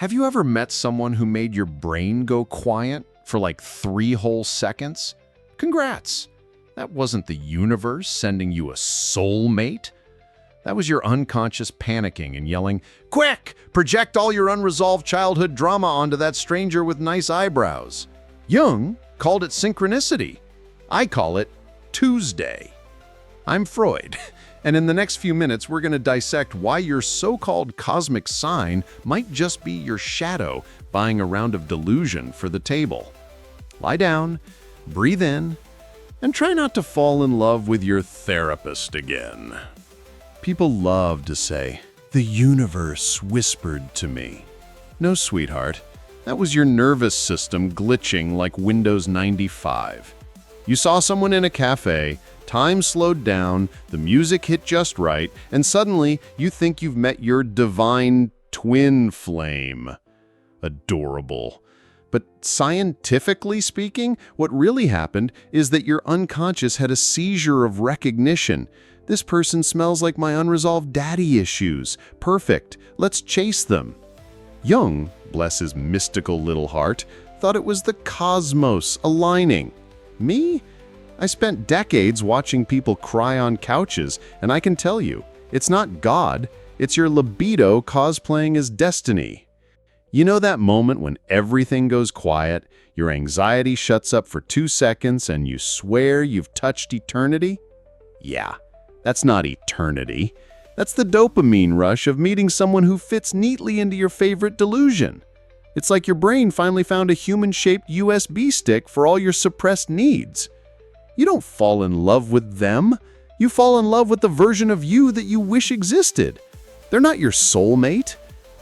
Have you ever met someone who made your brain go quiet for like 3 whole seconds? Congrats! That wasn't the universe sending you a soulmate. That was your unconscious panicking and yelling, "Quick! Project all your unresolved childhood drama onto that stranger with nice eyebrows." Jung called it synchronicity. I call it Tuesday. I'm Freud, and in the next few minutes we're going to dissect why your so-called cosmic sign might just be your shadow buying a round of delusion for the table. Lie down, breathe in, and try not to fall in love with your therapist again. People love to say, "The universe whispered to me." No, sweetheart, that was your nervous system glitching like Windows 95. You saw someone in a cafe, time slowed down, the music hit just right, and suddenly you think you've met your divine twin flame. Adorable. But scientifically speaking, what really happened is that your unconscious had a seizure of recognition. This person smells like my unresolved daddy issues. Perfect. Let's chase them. Jung, bless his mystical little heart, thought it was the cosmos aligning. Me? I spent decades watching people cry on couches, and I can tell you, it's not God, it's your libido cosplaying as destiny. You know that moment when everything goes quiet, your anxiety shuts up for 2 seconds, and you swear you've touched eternity? Yeah, that's not eternity. That's the dopamine rush of meeting someone who fits neatly into your favorite delusion. It's like your brain finally found a human-shaped USB stick for all your suppressed needs. You don't fall in love with them. You fall in love with the version of you that you wish existed. They're not your soulmate.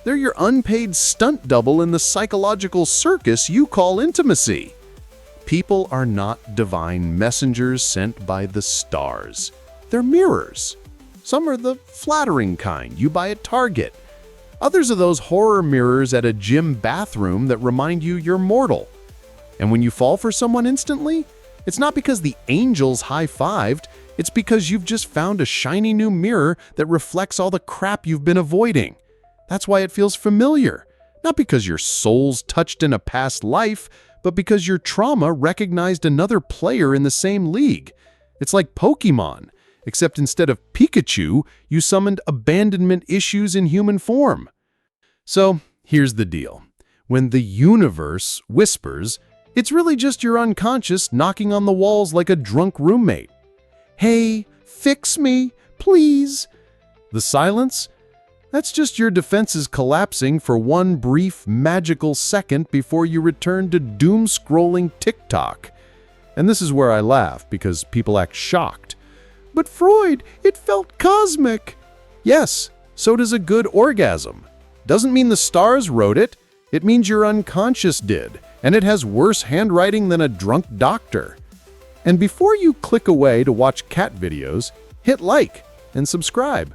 They're your unpaid stunt double in the psychological circus you call intimacy. People are not divine messengers sent by the stars. They're mirrors. Some are the flattering kind you buy at Target. Others are those horror mirrors at a gym bathroom that remind you you're mortal. And when you fall for someone instantly, it's not because the angels high-fived, it's because you've just found a shiny new mirror that reflects all the crap you've been avoiding. That's why it feels familiar, not because your soul's touched in a past life, but because your trauma recognized another player in the same league. It's like Pokemon, except instead of Pikachu, you summoned abandonment issues in human form. So, here's the deal. When the universe whispers, it's really just your unconscious knocking on the walls like a drunk roommate. "Hey, fix me, please." The silence? That's just your defenses collapsing for one brief, magical second before you return to doom-scrolling TikTok. And this is where I laugh, because people act shocked. "But Freud, it felt cosmic." Yes, so does a good orgasm. Doesn't mean the stars wrote it. It means your unconscious did, and it has worse handwriting than a drunk doctor. And before you click away to watch cat videos, hit like and subscribe.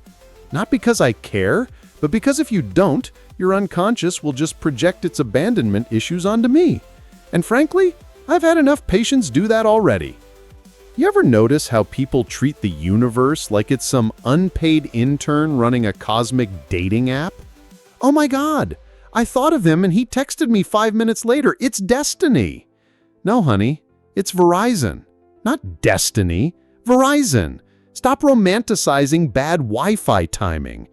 Not because I care, but because if you don't, your unconscious will just project its abandonment issues onto me. And frankly, I've had enough patients do that already. You ever notice how people treat the universe like it's some unpaid intern running a cosmic dating app? "Oh my God, I thought of him and he texted me 5 minutes later. It's destiny." No, honey, it's Verizon. Not destiny, Verizon. Stop romanticizing bad Wi-Fi timing.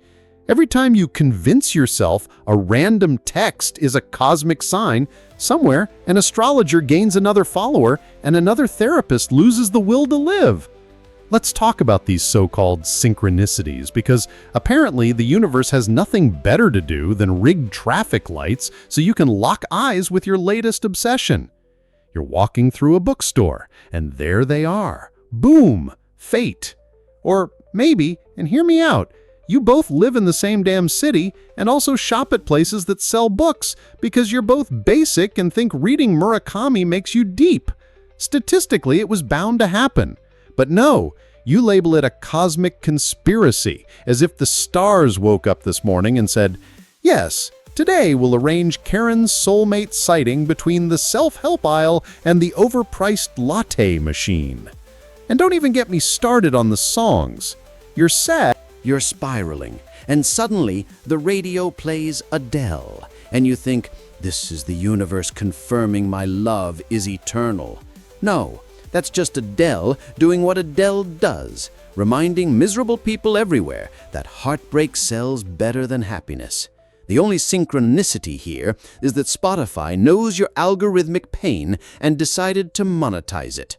Every time you convince yourself a random text is a cosmic sign, somewhere an astrologer gains another follower and another therapist loses the will to live. Let's talk about these so-called synchronicities, because apparently the universe has nothing better to do than rig traffic lights so you can lock eyes with your latest obsession. You're walking through a bookstore, and there they are. Boom! Fate. Or maybe, and hear me out, you both live in the same damn city and also shop at places that sell books because you're both basic and think reading Murakami makes you deep. Statistically, it was bound to happen. But no, you label it a cosmic conspiracy, as if the stars woke up this morning and said, "Yes, today we'll arrange Karen's soulmate sighting between the self-help aisle and the overpriced latte machine." And don't even get me started on the songs. You're sad, You're spiraling, and suddenly the radio plays Adele. and you think, this is the universe confirming my love is eternal. No, that's just Adele doing what Adele does, reminding miserable people everywhere that heartbreak sells better than happiness. The only synchronicity here is that Spotify knows your algorithmic pain and decided to monetize it.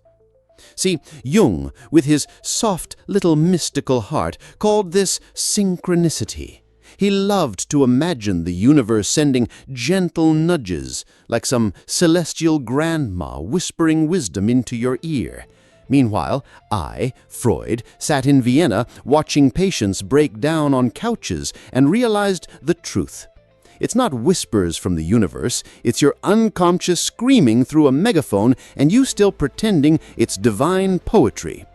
See, Jung, with his soft little mystical heart, called this synchronicity. He loved to imagine the universe sending gentle nudges, like some celestial grandma whispering wisdom into your ear. Meanwhile, I, Freud, sat in Vienna watching patients break down on couches and realized the truth. It's not whispers from the universe, it's your unconscious screaming through a megaphone and you still pretending it's divine poetry.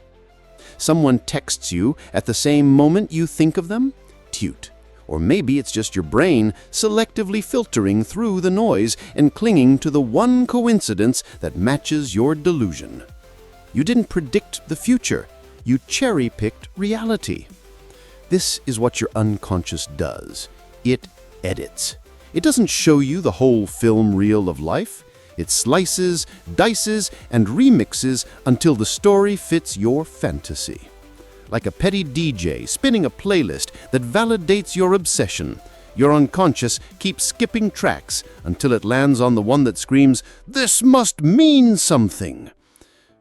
Someone texts you at the same moment you think of them? Cute. Or maybe it's just your brain selectively filtering through the noise and clinging to the one coincidence that matches your delusion. You didn't predict the future. You cherry-picked reality. This is what your unconscious does. It edits. It doesn't show you the whole film reel of life. It slices, dices, and remixes until the story fits your fantasy. Like a petty DJ spinning a playlist that validates your obsession, your unconscious keeps skipping tracks until it lands on the one that screams, "This must mean something."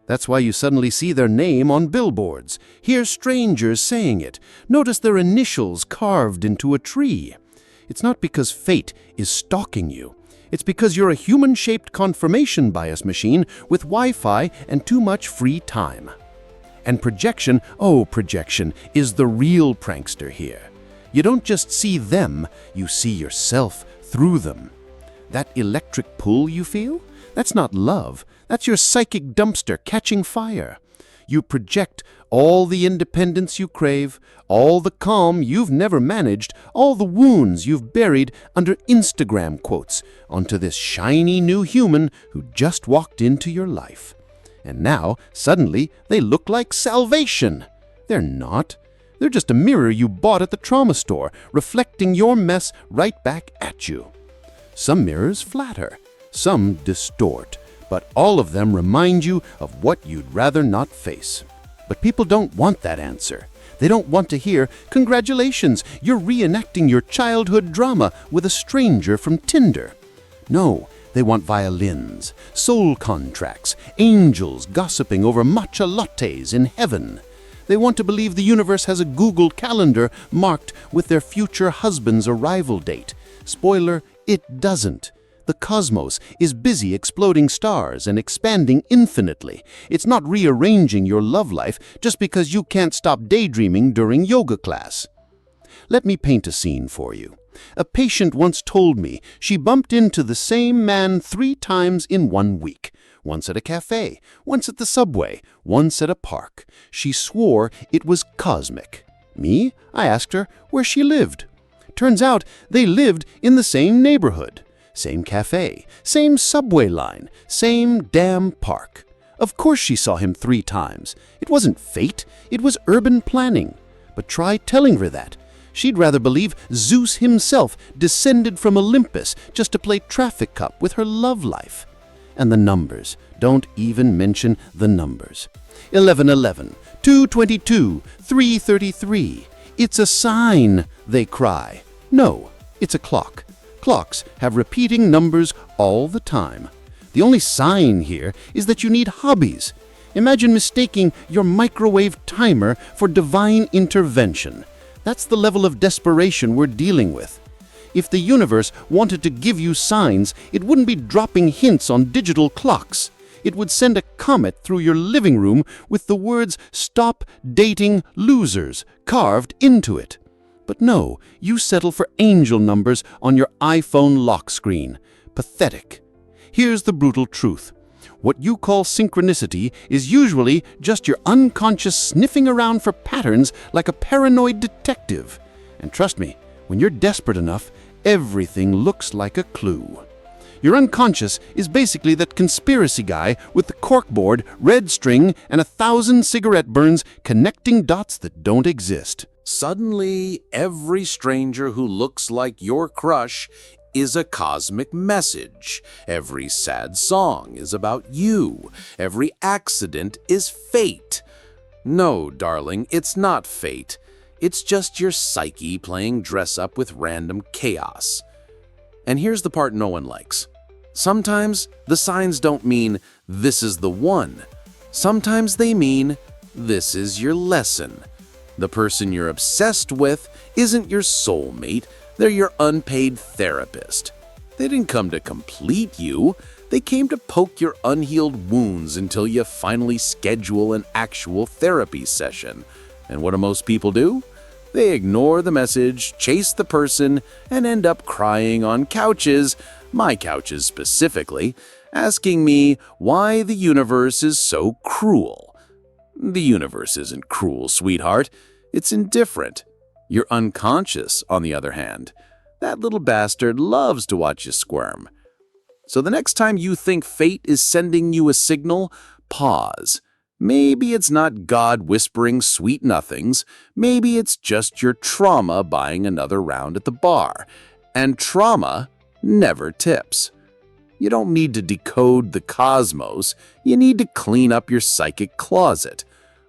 That's why you suddenly see their name on billboards, hear strangers saying it, notice their initials carved into a tree. It's not because fate is stalking you. It's because you're a human-shaped confirmation bias machine with Wi-Fi and too much free time. And projection, projection, is the real prankster here. You don't just see them, you see yourself through them. That electric pull you feel? That's not love. That's your psychic dumpster catching fire. You project all the independence you crave, all the calm you've never managed, all the wounds you've buried under Instagram quotes onto this shiny new human who just walked into your life. And now, suddenly, they look like salvation. They're not. They're just a mirror you bought at the trauma store, reflecting your mess right back at you. Some mirrors flatter, some distort, but all of them remind you of what you'd rather not face. But people don't want that answer. They don't want to hear, "Congratulations, you're reenacting your childhood drama with a stranger from Tinder." No, they want violins, soul contracts, angels gossiping over matcha lattes in heaven. They want to believe the universe has a Google Calendar marked with their future husband's arrival date. Spoiler, it doesn't. The cosmos is busy exploding stars and expanding infinitely. It's not rearranging your love life just because you can't stop daydreaming during yoga class. Let me paint a scene for you. A patient once told me she bumped into the same man 3 times in 1 week. Once at a cafe, once at the subway, once at a park. She swore it was cosmic. Me? I asked her where she lived. Turns out they lived in the same neighborhood. Same cafe, same subway line, same damn park. Of course she saw him 3 times. It wasn't fate, it was urban planning. But try telling her that. She'd rather believe Zeus himself descended from Olympus just to play traffic cop with her love life. And the numbers. Don't even mention the numbers. 1111, 222, 333. It's a sign, they cry. No, it's a clock. Clocks have repeating numbers all the time. The only sign here is that you need hobbies. Imagine mistaking your microwave timer for divine intervention. That's the level of desperation we're dealing with. If the universe wanted to give you signs, it wouldn't be dropping hints on digital clocks. It would send a comet through your living room with the words "Stop dating losers" carved into it. But no, you settle for angel numbers on your iPhone lock screen. Pathetic. Here's the brutal truth. What you call synchronicity is usually just your unconscious sniffing around for patterns like a paranoid detective. And trust me, when you're desperate enough, everything looks like a clue. Your unconscious is basically that conspiracy guy with the corkboard, red string, and 1,000 cigarette burns connecting dots that don't exist. Suddenly, every stranger who looks like your crush is a cosmic message. Every sad song is about you. Every accident is fate. No, darling, it's not fate. It's just your psyche playing dress-up with random chaos. And here's the part no one likes. Sometimes the signs don't mean, this is the one. Sometimes they mean, this is your lesson. The person you're obsessed with isn't your soulmate, they're your unpaid therapist. They didn't come to complete you, they came to poke your unhealed wounds until you finally schedule an actual therapy session. And what do most people do? They ignore the message, chase the person, and end up crying on couches, my couches specifically, asking me why the universe is so cruel. The universe isn't cruel, sweetheart. It's indifferent. Your unconscious, on the other hand, that little bastard loves to watch you squirm. So the next time you think fate is sending you a signal, pause. Maybe it's not God whispering sweet nothings. Maybe it's just your trauma buying another round at the bar. And trauma never tips. You don't need to decode the cosmos. You need to clean up your psychic closet.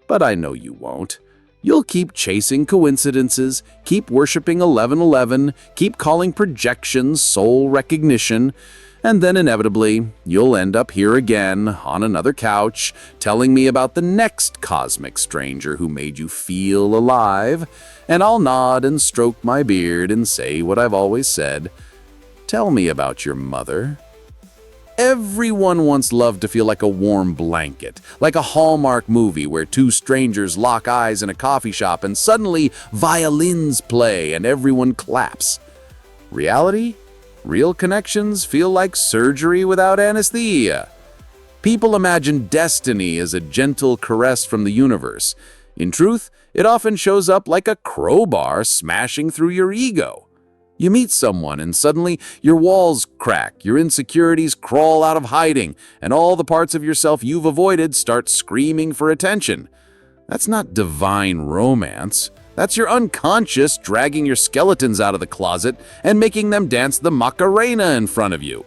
But I know you won't. You'll keep chasing coincidences, keep worshiping 1111, keep calling projections soul recognition, and then inevitably, you'll end up here again on another couch, telling me about the next cosmic stranger who made you feel alive, and I'll nod and stroke my beard and say what I've always said. Tell me about your mother. Everyone wants love to feel like a warm blanket, like a Hallmark movie where two strangers lock eyes in a coffee shop and suddenly violins play and everyone claps. Reality? Real connections feel like surgery without anesthesia. People imagine destiny as a gentle caress from the universe. In truth, it often shows up like a crowbar smashing through your ego. You meet someone and suddenly your walls crack, your insecurities crawl out of hiding, and all the parts of yourself you've avoided start screaming for attention. That's not divine romance. That's your unconscious dragging your skeletons out of the closet and making them dance the Macarena in front of you.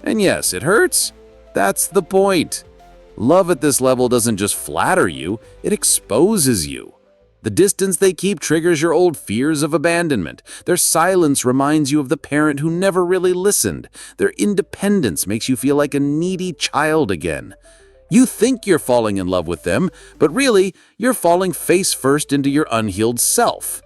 And yes, it hurts. That's the point. Love at this level doesn't just flatter you, it exposes you. The distance they keep triggers your old fears of abandonment. Their silence reminds you of the parent who never really listened. Their independence makes you feel like a needy child again. You think you're falling in love with them, but really, you're falling face first into your unhealed self.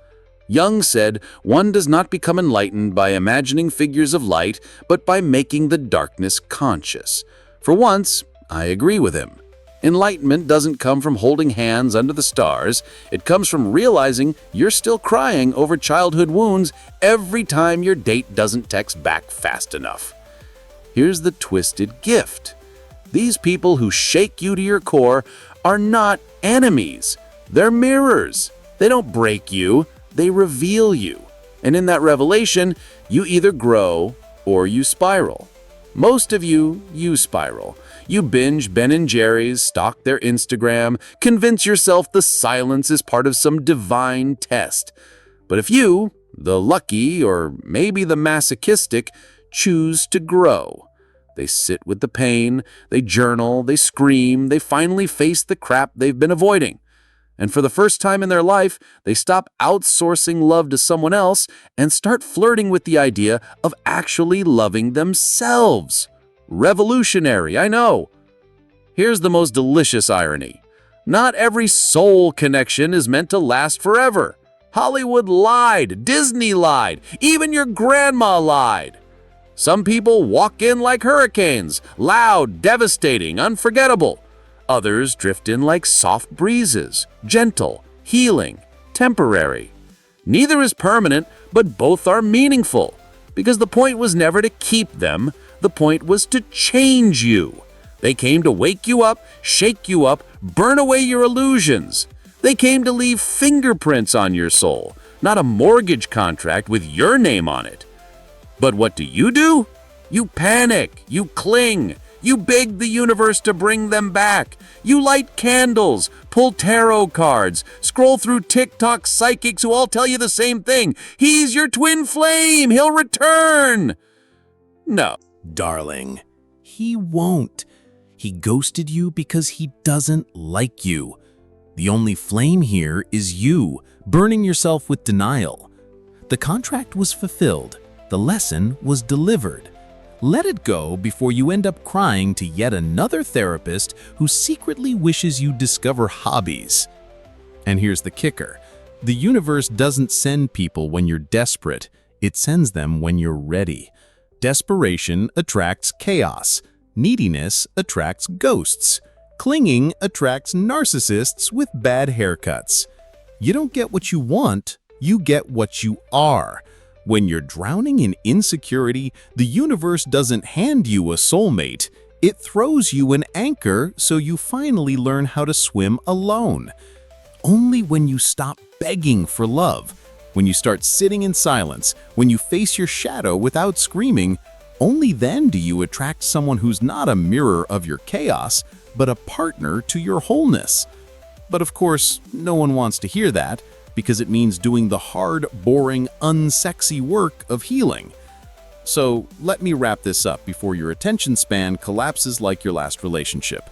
Jung said, one does not become enlightened by imagining figures of light, but by making the darkness conscious. For once, I agree with him. Enlightenment doesn't come from holding hands under the stars. It comes from realizing you're still crying over childhood wounds every time your date doesn't text back fast enough. Here's the twisted gift. These people who shake you to your core are not enemies. They're mirrors. They don't break you, they reveal you. And in that revelation, you either grow or you spiral. Most of you spiral. You binge Ben & Jerry's, stalk their Instagram, convince yourself the silence is part of some divine test. But if you, the lucky or maybe the masochistic, choose to grow, they sit with the pain, they journal, they scream, they finally face the crap they've been avoiding. And for the first time in their life, they stop outsourcing love to someone else and start flirting with the idea of actually loving themselves. Revolutionary, I know. Here's the most delicious irony. Not every soul connection is meant to last forever. Hollywood lied, Disney lied, even your grandma lied. Some people walk in like hurricanes, loud, devastating, unforgettable. Others drift in like soft breezes, gentle, healing, temporary. Neither is permanent, but both are meaningful. Because the point was never to keep them, the point was to change you. They came to wake you up, shake you up, burn away your illusions. They came to leave fingerprints on your soul, not a mortgage contract with your name on it. But what do? You panic, you cling, you beg the universe to bring them back. You light candles, pull tarot cards, scroll through TikTok psychics who all tell you the same thing. He's your twin flame, he'll return. No. Darling, he won't. He ghosted you because he doesn't like you. The only flame here is you, burning yourself with denial. The contract was fulfilled. The lesson was delivered. Let it go before you end up crying to yet another therapist who secretly wishes you discover hobbies. And here's the kicker. The universe doesn't send people when you're desperate. It sends them when you're ready. Desperation attracts chaos. Neediness attracts ghosts. Clinging attracts narcissists with bad haircuts. You don't get what you want, you get what you are. When you're drowning in insecurity, the universe doesn't hand you a soulmate. It throws you an anchor so you finally learn how to swim alone. Only when you stop begging for love, when you start sitting in silence, when you face your shadow without screaming, only then do you attract someone who's not a mirror of your chaos, but a partner to your wholeness. But of course, no one wants to hear that, because it means doing the hard, boring, unsexy work of healing. So let me wrap this up before your attention span collapses like your last relationship.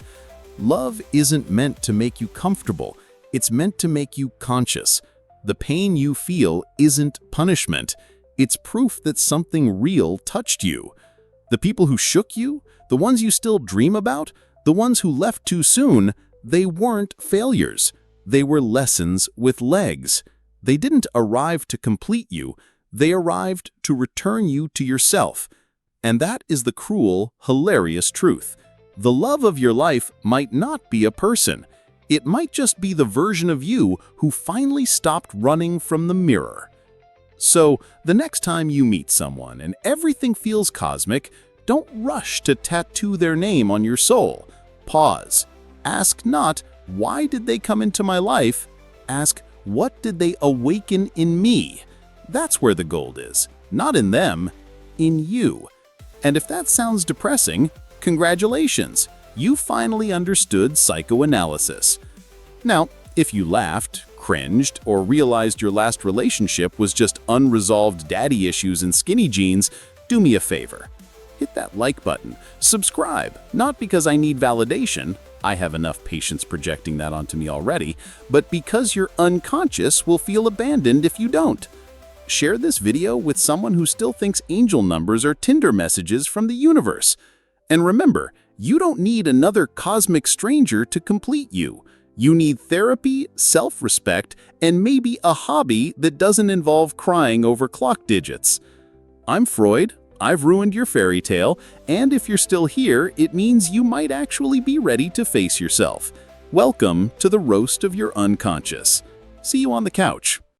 Love isn't meant to make you comfortable, it's meant to make you conscious. The pain you feel isn't punishment, it's proof that something real touched you. The people who shook you, the ones you still dream about, the ones who left too soon, they weren't failures. They were lessons with legs. They didn't arrive to complete you, they arrived to return you to yourself. And that is the cruel, hilarious truth. The love of your life might not be a person. It might just be the version of you who finally stopped running from the mirror. So, the next time you meet someone and everything feels cosmic, don't rush to tattoo their name on your soul. Pause. Ask not, why did they come into my life? Ask, what did they awaken in me? That's where the gold is. Not in them, in you. And if that sounds depressing, congratulations. You finally understood psychoanalysis. Now, if you laughed, cringed, or realized your last relationship was just unresolved daddy issues and skinny jeans, do me a favor. Hit that like button. Subscribe, not because I need validation, I have enough patience projecting that onto me already, but because your unconscious will feel abandoned if you don't. Share this video with someone who still thinks angel numbers are Tinder messages from the universe. And remember, you don't need another cosmic stranger to complete you. You need therapy, self-respect, and maybe a hobby that doesn't involve crying over clock digits. I'm Freud. I've ruined your fairy tale, and if you're still here, it means you might actually be ready to face yourself. Welcome to the roast of your unconscious. See you on the couch.